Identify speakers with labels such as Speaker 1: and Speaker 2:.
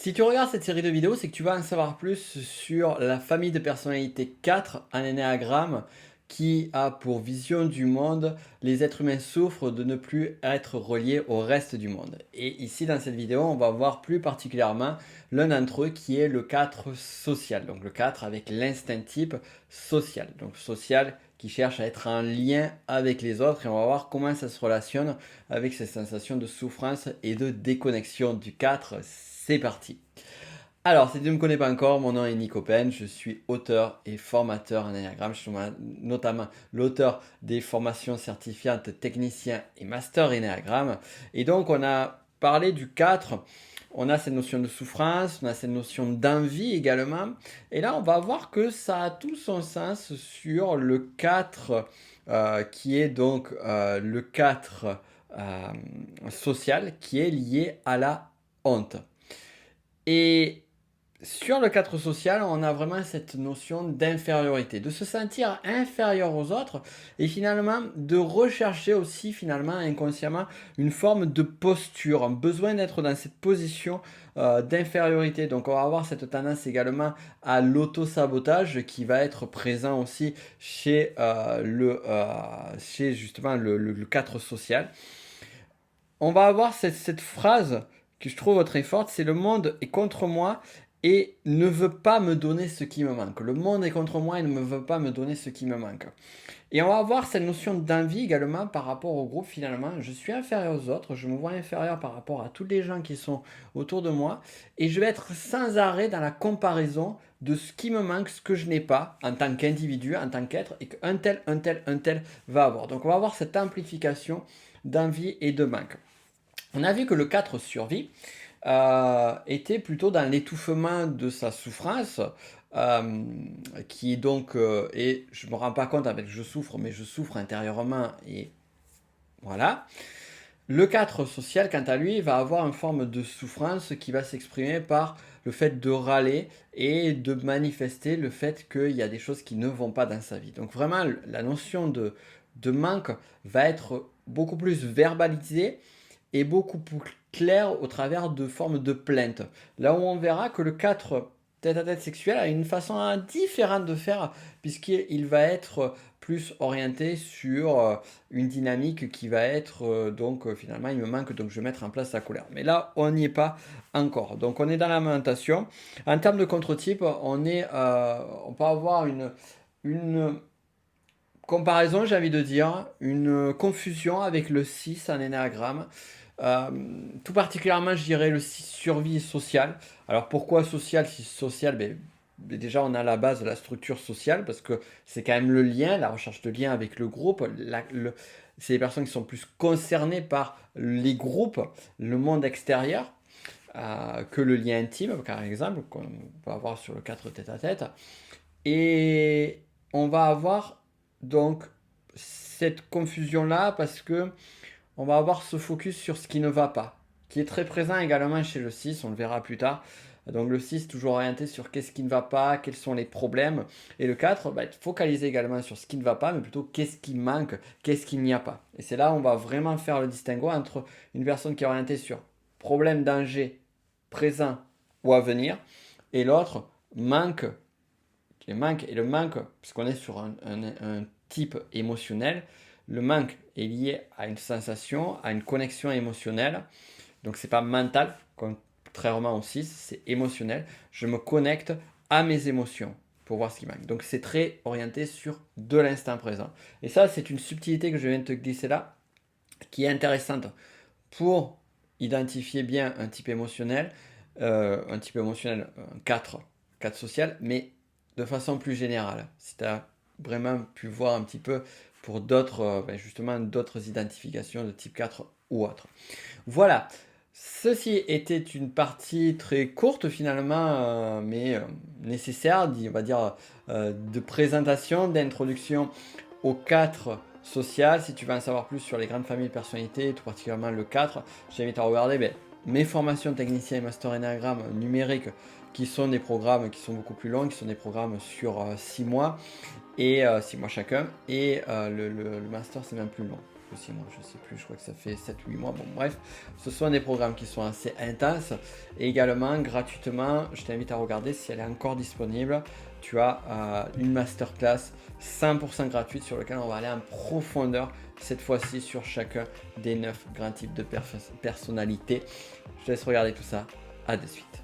Speaker 1: Si tu regardes cette série de vidéos, c'est que tu vas en savoir plus sur la famille de personnalité 4 en énéagramme qui a pour vision du monde, les êtres humains souffrent de ne plus être reliés au reste du monde. Et ici dans cette vidéo, on va voir plus particulièrement l'un d'entre eux qui est le 4 social. Donc le 4 avec l'instinct type social. Donc social qui cherche à être en lien avec les autres et on va voir comment ça se relationne avec ces sensations de souffrance et de déconnexion du 4. C'est parti. Alors, si tu ne me connais pas encore, mon nom est Nico Pen, je suis auteur et formateur en Enneagramme. Je suis notamment l'auteur des formations certifiantes technicien et master Enneagramme. Et donc, on a parlé du 4, on a cette notion de souffrance, on a cette notion d'envie également. Et là, on va voir que ça a tout son sens sur le 4, qui est donc le 4 social, qui est lié à la honte. Et sur le cadre social, on a vraiment cette notion d'infériorité, de se sentir inférieur aux autres et finalement de rechercher aussi finalement inconsciemment une forme de posture, un besoin d'être dans cette position d'infériorité. Donc on va avoir cette tendance également à l'auto-sabotage qui va être présent aussi chez justement le cadre social. On va avoir cette phrase que je trouve très forte, c'est le monde est contre moi et ne veut pas me donner ce qui me manque. Le monde est contre moi et ne me veut pas me donner ce qui me manque. Et on va avoir cette notion d'envie également par rapport au groupe finalement. Je suis inférieur aux autres, je me vois inférieur par rapport à tous les gens qui sont autour de moi et je vais être sans arrêt dans la comparaison de ce qui me manque, ce que je n'ai pas en tant qu'individu, en tant qu'être et qu'un tel, un tel, un tel va avoir. Donc on va avoir cette amplification d'envie et de manque. On a vu que le 4 survie était plutôt dans l'étouffement de sa souffrance, qui donc, et je ne me rends pas compte avec je souffre, mais je souffre intérieurement, et voilà. Le 4 social, quant à lui, va avoir une forme de souffrance qui va s'exprimer par le fait de râler et de manifester le fait qu'il y a des choses qui ne vont pas dans sa vie. Donc vraiment, la notion de manque va être beaucoup plus verbalisée est beaucoup plus clair au travers de formes de plaintes. Là où on verra que le 4 tête-à-tête sexuel a une façon différente de faire, puisqu'il va être plus orienté sur une dynamique qui va être finalement il me manque donc je vais mettre en place la colère. Mais là on n'y est pas encore. Donc on est dans la lamentation. En termes de contre-type, on peut avoir une comparaison, j'ai envie de dire, une confusion avec le 6 en énéagramme. Euh, Tout particulièrement, je dirais le 6 survie sociale. Alors pourquoi social? Si social, déjà on a la base de la structure sociale parce que c'est quand même le lien, la recherche de lien avec le groupe. C'est les personnes qui sont plus concernées par les groupes, le monde extérieur, que le lien intime, par exemple, qu'on peut avoir sur le 4 tête-à-tête. Et on va avoir donc cette confusion-là parce que on va avoir ce focus sur ce qui ne va pas, qui est très présent également chez le 6, on le verra plus tard. Donc le 6 toujours orienté sur qu'est-ce qui ne va pas, quels sont les problèmes. Et le 4 va être focalisé également sur ce qui ne va pas, mais plutôt qu'est-ce qui manque, qu'est-ce qu'il n'y a pas. Et c'est là où on va vraiment faire le distinguo entre une personne qui est orientée sur problème, danger, présent ou à venir, et l'autre manque les manques et le manque, puisqu'on est sur un type émotionnel, le manque est lié à une sensation, à une connexion émotionnelle. Donc c'est pas mental, contrairement au 6, c'est émotionnel. Je me connecte à mes émotions pour voir ce qui manque. Donc c'est très orienté sur de l'instant présent. Et ça, c'est une subtilité que je viens de te glisser là, qui est intéressante pour identifier bien un type émotionnel, un 4 social, mais de façon plus générale. Si tu as vraiment pu voir un petit peu pour justement d'autres identifications de type 4 ou autre. Voilà. Ceci était une partie très courte finalement, mais nécessaire, on va dire, de présentation, d'introduction aux 4 social. Si tu veux en savoir plus sur les grandes familles de personnalités, tout particulièrement le 4, je t'invite à regarder mes formations technicien et master Enneagramme numérique qui sont des programmes qui sont beaucoup plus longs, qui sont des programmes sur 6 mois et 6 mois chacun et le master c'est même plus long. ou 6 mois, je sais plus, je crois que ça fait 7-8 mois. Bon, bref, ce sont des programmes qui sont assez intenses. Et également, gratuitement, je t'invite à regarder si elle est encore disponible. Tu as une masterclass 100% gratuite sur laquelle on va aller en profondeur, cette fois-ci sur chacun des 9 grands types de personnalités. Je te laisse regarder tout ça. À de suite.